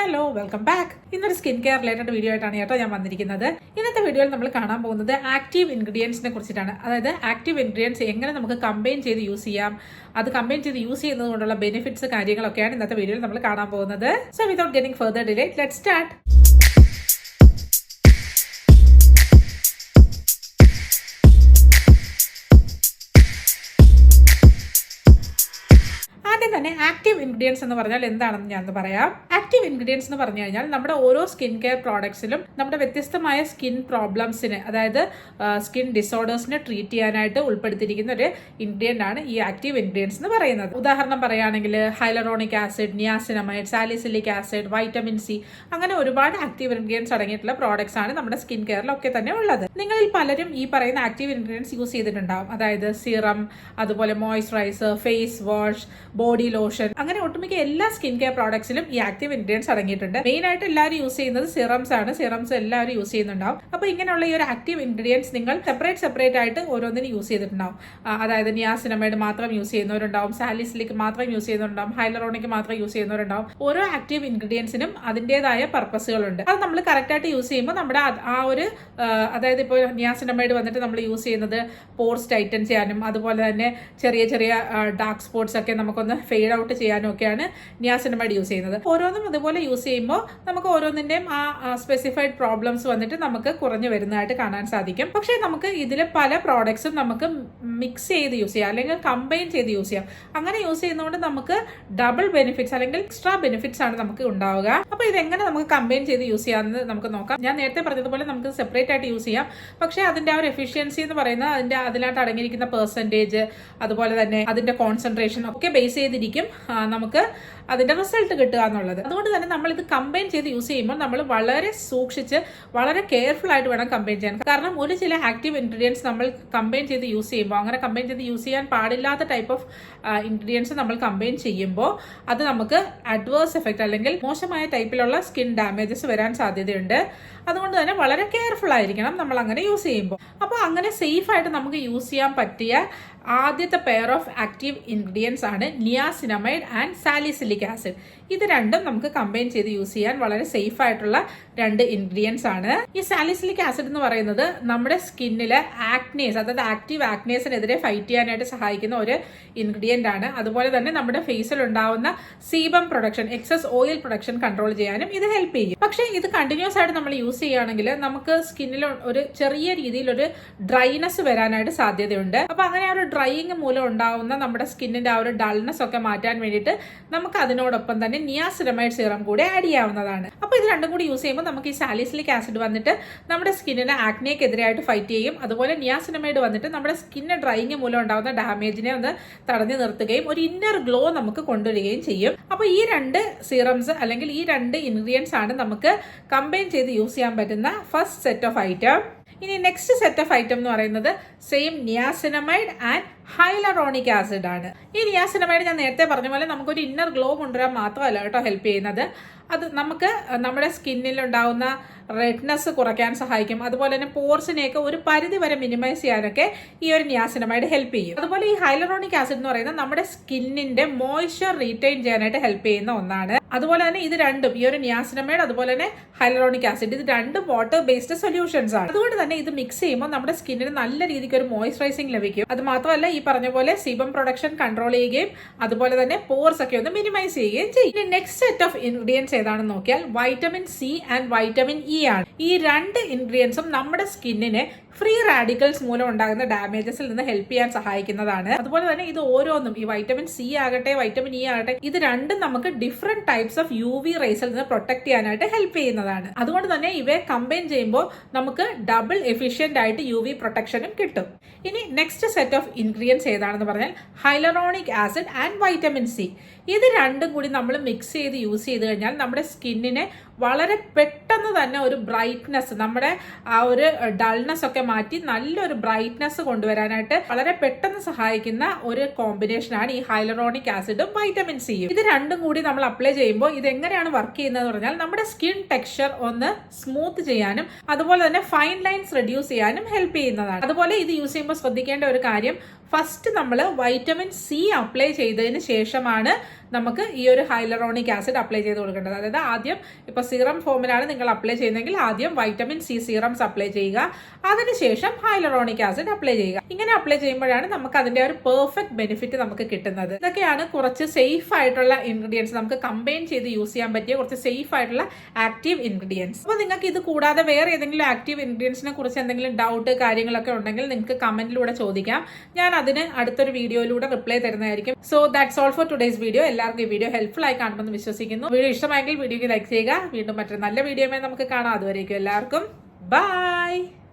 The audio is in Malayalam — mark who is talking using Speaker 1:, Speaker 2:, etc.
Speaker 1: Hello welcome back. ഇന്നൊരു സ്കിൻ കെയർ റിലേറ്റഡ് വീഡിയോ ആയിട്ടാണ് കേട്ടോ ഞാൻ വന്നിരിക്കുന്നത്. ഇന്നത്തെ വീഡിയോയിൽ നമ്മൾ കാണാൻ പോകുന്നത് ആക്റ്റീവ് ഇൻഗ്രീഡിയൻസിനെ കുറിച്ചിട്ടാണ്. അതായത് ആക്റ്റീവ് ഇൻഗ്രീഡിയൻസ് എങ്ങനെ നമുക്ക് കമ്പൈൻ ചെയ്ത് യൂസ് ചെയ്യാം, അത് കമ്പൈൻ ചെയ്ത് യൂസ് ചെയ്യുന്നത് കൊണ്ടുള്ള ബെനിഫിറ്റ്സ് കാര്യങ്ങളൊക്കെയാണ് ഇന്നത്തെ വീഡിയോയിൽ നമ്മൾ കാണാൻ പോകുന്നത്. So without getting further delay let's start. തന്നെ ആക്റ്റീവ് ഇൻഗ്രീഡിയൻസ് എന്ന് പറഞ്ഞാൽ എന്താണെന്ന് ഞാൻ പറയാം. ആക്റ്റീവ് ഇൻഗ്രീഡിയൻസ് എന്ന് പറഞ്ഞു കഴിഞ്ഞാൽ നമ്മുടെ ഓരോ സ്കിൻ കെയർ പ്രോഡക്ട്സിലും നമ്മുടെ വ്യത്യസ്തമായ സ്കിൻ പ്രോബ്ലംസിന്, അതായത് സ്കിൻ ഡിസോർഡേഴ്സിനെ ട്രീറ്റ് ചെയ്യാനായിട്ട് ഉൾപ്പെടുത്തിയിരിക്കുന്ന ഒരു ഇൻഗ്രീഡിയന്റ് ആണ് ഈ ആക്റ്റീവ് ഇൻഗ്രീഡിയൻസ് എന്ന് പറയുന്നത്. ഉദാഹരണം പറയുകയാണെങ്കിൽ hyaluronic acid, niacinamide, salicylic acid, vitamin C, അങ്ങനെ ഒരുപാട് ആക്റ്റീവ് ഇൻഗ്രീഡിയൻസ് അടങ്ങിയിട്ടുള്ള പ്രോഡക്ട്സ് ആണ് നമ്മുടെ സ്കിൻ കെയറിലൊക്കെ തന്നെ ഉള്ളത്. നിങ്ങളിൽ പലരും ഈ പറയുന്ന ആക്റ്റീവ് ഇൻഗ്രീഡിയൻസ് യൂസ് ചെയ്തിട്ടുണ്ടാവും. അതായത് സിറം, അതുപോലെ moisturizer, face wash, body lotion, അങ്ങനെ ഒട്ടുമിക്ക എല്ലാ സ്കിൻ കെയർ പ്രോഡക്ട്സിലും ഈ ആക്റ്റീവ് ഇൻഗ്രീഡിയൻസ് അടങ്ങിയിട്ടുണ്ട്. മെയിൻ ആയിട്ട് എല്ലാവരും യൂസ് ചെയ്യുന്നത് സിറംസ് ആണ്. സിറംസ് എല്ലാവരും യൂസ് ചെയ്യുന്നുണ്ടാവും. അപ്പൊ ഇങ്ങനെയുള്ള ഈ ഒരു ആക്റ്റീവ് ഇൻഗ്രീഡിയൻസ് നിങ്ങൾ സെപ്പറേറ്റ് ആയിട്ട് ഓരോന്നിനും യൂസ് ചെയ്തിട്ടുണ്ടാവും. അതായത് നിയാസിനമൈഡ് മാത്രം യൂസ് ചെയ്യുന്നവരുണ്ടാവും, സാലിസിലിക് മാത്രം യൂസ് ചെയ്യുന്നവരുണ്ടാവും, ഹൈലറോണിക് മാത്രം യൂസ് ചെയ്യുന്നവരുണ്ടാവും. ഓരോ ആക്റ്റീവ് ഇൻഗ്രീഡിയൻസിനും അതിന്റേതായ പർപ്പസുകളുണ്ട്. അത് നമ്മൾ കറക്റ്റ് ആയിട്ട് യൂസ് ചെയ്യുമ്പോൾ നമ്മുടെ ആ ഒരു അതായത് ഇപ്പോൾ നിയാസിനമൈഡ് വന്നിട്ട് നമ്മൾ യൂസ് ചെയ്യുന്നത് പോർസ് ടൈറ്റൻ ചെയ്യാനും, അതുപോലെ തന്നെ ചെറിയ ചെറിയ ഡാർക്ക് സ്പോട്ട്സ് ഒക്കെ നമുക്കൊന്ന് ഫെയ്ഡ് ഔട്ട് ചെയ്യാനും ഒക്കെയാണ് നിയാസിനമൈഡ് യൂസ് ചെയ്യുന്നത്. ഓരോന്നും അതുപോലെ യൂസ് ചെയ്യുമ്പോൾ നമുക്ക് ഓരോന്നിന്റെയും ആ സ്പെസിഫൈഡ് പ്രോബ്ലംസ് വന്നിട്ട് നമുക്ക് കുറഞ്ഞു വരുന്നതായിട്ട് കാണാൻ സാധിക്കും. പക്ഷേ നമുക്ക് ഇതിൽ പല പ്രോഡക്ട്സും നമുക്ക് മിക്സ് ചെയ്ത് യൂസ് ചെയ്യാം, അല്ലെങ്കിൽ കമ്പൈൻ ചെയ്ത് യൂസ് ചെയ്യാം. അങ്ങനെ യൂസ് ചെയ്യുന്നതുകൊണ്ട് നമുക്ക് ഡബിൾ ബെനിഫിറ്റ്സ് അല്ലെങ്കിൽ എക്സ്ട്രാ ബെനിഫിറ്റ്സ് ആണ് നമുക്ക് ഉണ്ടാവുക. അപ്പൊ ഇതെങ്ങനെ നമുക്ക് കമ്പൈൻ ചെയ്ത് യൂസ് ചെയ്യാമെന്ന് നമുക്ക് നോക്കാം. ഞാൻ നേരത്തെ പറഞ്ഞതുപോലെ നമുക്ക് സെപ്പറേറ്റ് ആയിട്ട് യൂസ് ചെയ്യാം. പക്ഷേ അതിന്റെ ആ ഒരു എഫിഷ്യൻസി എന്ന് പറയുന്നത് അതിനകത്ത് അടങ്ങിയിരിക്കുന്ന പെർസെന്റേജ്, അതുപോലെ തന്നെ അതിന്റെ കോൺസെൻട്രേഷൻ ഒക്കെ ബേസ് ചെയ്തിരിക്കും നമുക്ക് അതിന്റെ റിസൾട്ട് കിട്ടുക എന്നുള്ളത്. അതുകൊണ്ട് തന്നെ നമ്മൾ ഇത് കമ്പൈൻ ചെയ്ത് യൂസ് ചെയ്യുമ്പോൾ നമ്മൾ വളരെ സൂക്ഷിച്ച് വളരെ കെയർഫുൾ ആയിട്ട് വേണം കമ്പൈൻ ചെയ്യാൻ. കാരണം ചില ആക്റ്റീവ് ഇൻഗ്രീഡിയൻസ് നമ്മൾ കമ്പൈൻ ചെയ്ത് യൂസ് ചെയ്യുമ്പോൾ, അങ്ങനെ കമ്പൈൻ ചെയ്ത് യൂസ് ചെയ്യാൻ പാടില്ലാത്ത ടൈപ്പ് ഓഫ് ഇൻഗ്രീഡിയൻസ് നമ്മൾ കമ്പൈൻ ചെയ്യുമ്പോൾ അത് നമുക്ക് അഡ്വേഴ്സ് എഫക്റ്റ് അല്ലെങ്കിൽ മോശമായ ടൈപ്പിലുള്ള സ്കിൻ ഡാമേജസ് വരാൻ സാധ്യതയുണ്ട്. അതുകൊണ്ട് തന്നെ വളരെ കെയർഫുൾ ആയിരിക്കണം നമ്മൾ അങ്ങനെ യൂസ് ചെയ്യുമ്പോൾ. അപ്പോൾ അങ്ങനെ സേഫ് ആയിട്ട് നമുക്ക് യൂസ് ചെയ്യാൻ പറ്റിയ ആദ്യത്തെ പെയർ ഓഫ് ആക്റ്റീവ് ഇൻഗ്രീഡിയൻസ് ആണ് നിയാസിനമൈഡ് ആൻഡ് സാലിസിലിക് ആസിഡ്. ഇത് രണ്ടും നമുക്ക് കമ്പൈൻ ചെയ്ത് യൂസ് ചെയ്യാൻ വളരെ സേഫ് ആയിട്ടുള്ള രണ്ട് ഇൻഗ്രീഡിയൻസ് ആണ്. ഈ സാലിസിലിക് ആസിഡ് എന്ന് പറയുന്നത് നമ്മുടെ സ്കിന്നിലെ ആക്നേസ്, അതായത് ആക്റ്റീവ് ആക്നേസിനെതിരെ ഫൈറ്റ് ചെയ്യാനായിട്ട് സഹായിക്കുന്ന ഒരു ഇൻഗ്രീഡിയന്റ് ആണ്. അതുപോലെ തന്നെ നമ്മുടെ ഫേസിൽ ഉണ്ടാവുന്ന sebum production, excess oil production control ചെയ്യാനും ഇത് ഹെൽപ്പ് ചെയ്യും. പക്ഷേ ഇത് കണ്ടിന്യൂസ് ആയിട്ട് നമ്മൾ യൂസ് ചെയ്യുകയാണെങ്കിൽ നമുക്ക് സ്കിന്നിൽ ഒരു ചെറിയ രീതിയിൽ ഒരു ഡ്രൈനെസ് വരാനായിട്ട് സാധ്യതയുണ്ട്. അപ്പൊ അങ്ങനെ ഒരു ഡ്രൈയിങ് മൂലം ഉണ്ടാവുന്ന നമ്മുടെ സ്കിന്നിന്റെ ആ ഒരു ഡൾനെസ് ഒക്കെ മാറ്റാൻ വേണ്ടിയിട്ട് നമുക്ക് അതിനോടൊപ്പം തന്നെ നിയാസിനമൈഡ് സീറം കൂടെ ആഡ് ചെയ്യാവുന്നതാണ്. അപ്പൊ ഇത് രണ്ടും കൂടി യൂസ് ചെയ്യുമ്പോൾ നമുക്ക് ഈ സാലിസിലിക് ആസിഡ് വന്നിട്ട് നമ്മുടെ സ്കിന്നിന് ആക്നെക്കെതിരായിട്ട് ഫൈറ്റ് ചെയ്യും. അതുപോലെ നിയാസിനമൈഡ് വന്നിട്ട് നമ്മുടെ സ്കിന്നിന് ഡ്രൈയിങ് മൂലം ഉണ്ടാകുന്ന ഡാമേജിനെ ഒന്ന് തടഞ്ഞു നിർത്തുകയും ഒരു ഇന്നർ ഗ്ലോ നമുക്ക് കൊണ്ടുവരികയും ചെയ്യും. അപ്പൊ ഈ രണ്ട് സീറംസ് അല്ലെങ്കിൽ ഈ രണ്ട് ഇൻഗ്രീഡിയൻസ് ആണ് നമുക്ക് കമ്പൈൻ ചെയ്ത് യൂസ് ചെയ്യാൻ പറ്റുന്ന ഫസ്റ്റ് സെറ്റ് ഓഫ് ഐറ്റം. ഇനി നെക്സ്റ്റ് സെറ്റ് ഓഫ് ഐറ്റം എന്ന് പറയുന്നത് same niacinamide and hyaluronic acid ആണ്. ഈ നിയാസിനമൈഡ് ഞാൻ നേരത്തെ പറഞ്ഞ പോലെ നമുക്കൊരു ഇന്നർ ഗ്ലോ കൊണ്ടുവരാൻ മാത്രമല്ല കേട്ടോ ഹെൽപ്പ് ചെയ്യുന്നത്. അത് നമുക്ക് നമ്മുടെ സ്കിന്നിൽ ഉണ്ടാവുന്ന റെഡ്നെസ് കുറയ്ക്കാൻ സഹായിക്കും. അതുപോലെ തന്നെ പോർസിനെയൊക്കെ ഒരു പരിധി വരെ മിനിമൈസ് ചെയ്യാനൊക്കെ ഈ ഒരു നിയാസിനമൈഡ് ഹെൽപ്പ് ചെയ്യും. അതുപോലെ ഈ ഹൈലറോണിക് ആസിഡ് എന്ന് പറയുന്നത് നമ്മുടെ സ്കിന്നിന്റെ മോയ്സ്ചർ റീറ്റെയിൻ ചെയ്യാനായിട്ട് ഹെൽപ്പ് ചെയ്യുന്ന ഒന്നാണ്. അതുപോലെ തന്നെ ഇത് രണ്ടും, ഈ ഒരു നിയാസിനമൈഡ് അതുപോലെ തന്നെ ഹൈലറോണിക് ആസിഡ്, ഇത് രണ്ടും വാട്ടർ ബേസ്ഡ് സൊല്യൂഷൻസ് ആണ്. അതുകൊണ്ട് തന്നെ ഇത് മിക്സ് ചെയ്യുമ്പോൾ നമ്മുടെ സ്കിന്നിന് നല്ല രീതിക്ക് ഒരു മോയ്സ്ചറൈസിങ് ലഭിക്കും. അത് മാത്രമല്ല ഈ പറഞ്ഞ പോലെ സീബം പ്രൊഡക്ഷൻ കൺട്രോൾ ചെയ്യുകയും അതുപോലെ തന്നെ പോർസ് ഒക്കെ ഒന്ന് മിനിമൈസ് ചെയ്യുകയും ചെയ്യും. നെക്സ്റ്റ് സെറ്റ് ഓഫ് ഇൻഗ്രീഡിയൻസ് ഏതാണെന്ന് നോക്കിയാൽ vitamin C and vitamin E ആണ്. ഈ രണ്ട് ഇൻഗ്രീഡിയൻസും നമ്മുടെ സ്കിന്നിനെ ഫ്രീ റാഡിക്കൽസ് മൂലം ഉണ്ടാകുന്ന ഡാമേജസിൽ നിന്ന് ഹെൽപ്പ് ചെയ്യാൻ സഹായിക്കുന്നതാണ്. അതുപോലെ തന്നെ ഇത് ഓരോന്നും, ഈ വൈറ്റമിൻ സി ആകട്ടെ വൈറ്റമിൻ ഇ ആകട്ടെ, ഇത് രണ്ടും നമുക്ക് ഡിഫറെന്റ് ടൈപ്സ് ഓഫ് UV റേസിൽ നിന്ന് പ്രൊട്ടക്ട് ചെയ്യാനായിട്ട് ഹെൽപ്പ് ചെയ്യുന്നതാണ്. അതുകൊണ്ട് തന്നെ ഇവയെ കമ്പൈൻ ചെയ്യുമ്പോൾ നമുക്ക് ഡബിൾ എഫിഷ്യന്റ് ആയിട്ട് UV പ്രൊട്ടക്ഷനും കിട്ടും. ഇനി നെക്സ്റ്റ് സെറ്റ് ഓഫ് ഇൻഗ്രീഡിയൻസ് ഏതാണെന്ന് പറഞ്ഞാൽ hyaluronic acid and vitamin C. ഇത് രണ്ടും കൂടി നമ്മൾ മിക്സ് ചെയ്ത് യൂസ് ചെയ്ത് കഴിഞ്ഞാൽ നമ്മുടെ സ്കിന്നിനെ വളരെ പെട്ടെന്ന് തന്നെ ഒരു ബ്രൈറ്റ്നെസ്, നമ്മുടെ ആ ഒരു ഡൾനെസ് ഒക്കെ മാറ്റി നല്ലൊരു ബ്രൈറ്റ്നെസ് കൊണ്ടുവരാനായിട്ട് വളരെ പെട്ടെന്ന് സഹായിക്കുന്ന ഒരു കോമ്പിനേഷനാണ് ഈ ഹൈലറോണിക് ആസിഡും വൈറ്റമിൻ സിയും. ഇത് രണ്ടും കൂടി നമ്മൾ അപ്ലൈ ചെയ്യുമ്പോൾ ഇത് എങ്ങനെയാണ് വർക്ക് ചെയ്യുന്നത് പറഞ്ഞാൽ നമ്മുടെ സ്കിൻ ടെക്സ്ചർ ഒന്ന് സ്മൂത്ത് ചെയ്യാനും അതുപോലെ തന്നെ ഫൈൻ ലൈൻസ് റെഡ്യൂസ് ചെയ്യാനും ഹെൽപ്പ് ചെയ്യുന്നതാണ്. അതുപോലെ ഇത് യൂസ് ചെയ്യുമ്പോൾ ശ്രദ്ധിക്കേണ്ട ഒരു കാര്യം, ഫസ്റ്റ് നമ്മൾ വൈറ്റമിൻ സി അപ്ലൈ ചെയ്തതിന് ശേഷമാണ് നമുക്ക് ഈ ഒരു ഹൈലറോണിക് ആസിഡ് അപ്ലൈ ചെയ്ത് കൊടുക്കേണ്ടത്. അതായത് ആദ്യം ഇപ്പോൾ സീറം ഫോമിലാണ് നിങ്ങൾ അപ്ലൈ ചെയ്യുന്നതെങ്കിൽ ആദ്യം വൈറ്റമിൻ സി സീറംസ് അപ്ലൈ ചെയ്യുക, അതിനുശേഷം ഹൈലറോണിക് ആസിഡ് അപ്ലൈ ചെയ്യുക. ഇങ്ങനെ അപ്ലൈ ചെയ്യുമ്പോഴാണ് നമുക്ക് അതിന്റെ ഒരു പെർഫെക്റ്റ് ബെനിഫിറ്റ് നമുക്ക് കിട്ടുന്നത്. ഇതൊക്കെയാണ് കുറച്ച് സേഫ് ആയിട്ടുള്ള ഇൻഗ്രീഡിയൻസ്, നമുക്ക് കമ്പൈൻ ചെയ്ത് യൂസ് ചെയ്യാൻ പറ്റിയ കുറച്ച് സേഫ് ആയിട്ടുള്ള ആക്റ്റീവ് ഇൻഗ്രീഡിയൻസ്. അപ്പോൾ നിങ്ങൾക്ക് ഇത് കൂടാതെ വേറെ ഏതെങ്കിലും ആക്റ്റീവ് ഇൻഗ്രീഡിയൻസിനെ കുറിച്ച് എന്തെങ്കിലും ഡൗട്ട് കാര്യങ്ങളൊക്കെ ഉണ്ടെങ്കിൽ നിങ്ങൾക്ക് കമന്റിലൂടെ ചോദിക്കാം. ഞാൻ അതിന് അടുത്തൊരു വീഡിയോയിലൂടെ റിപ്ലൈ തരുന്നതായിരിക്കും. So that's all for today's video. എല്ലാവർക്കും ഈ വീഡിയോ ഹെൽപ്ഫുൾ ആയി കാണുമെന്ന് വിശ്വസിക്കുന്നു. വീഡിയോ ഇഷ്ടമായെങ്കിൽ വീഡിയോക്ക് ലൈക്ക് ചെയ്യുക. വീണ്ടും മറ്റൊരു നല്ല വീഡിയോയുമായി നമുക്ക് കാണാം. അതുവരേക്കും എല്ലാവർക്കും ബൈ.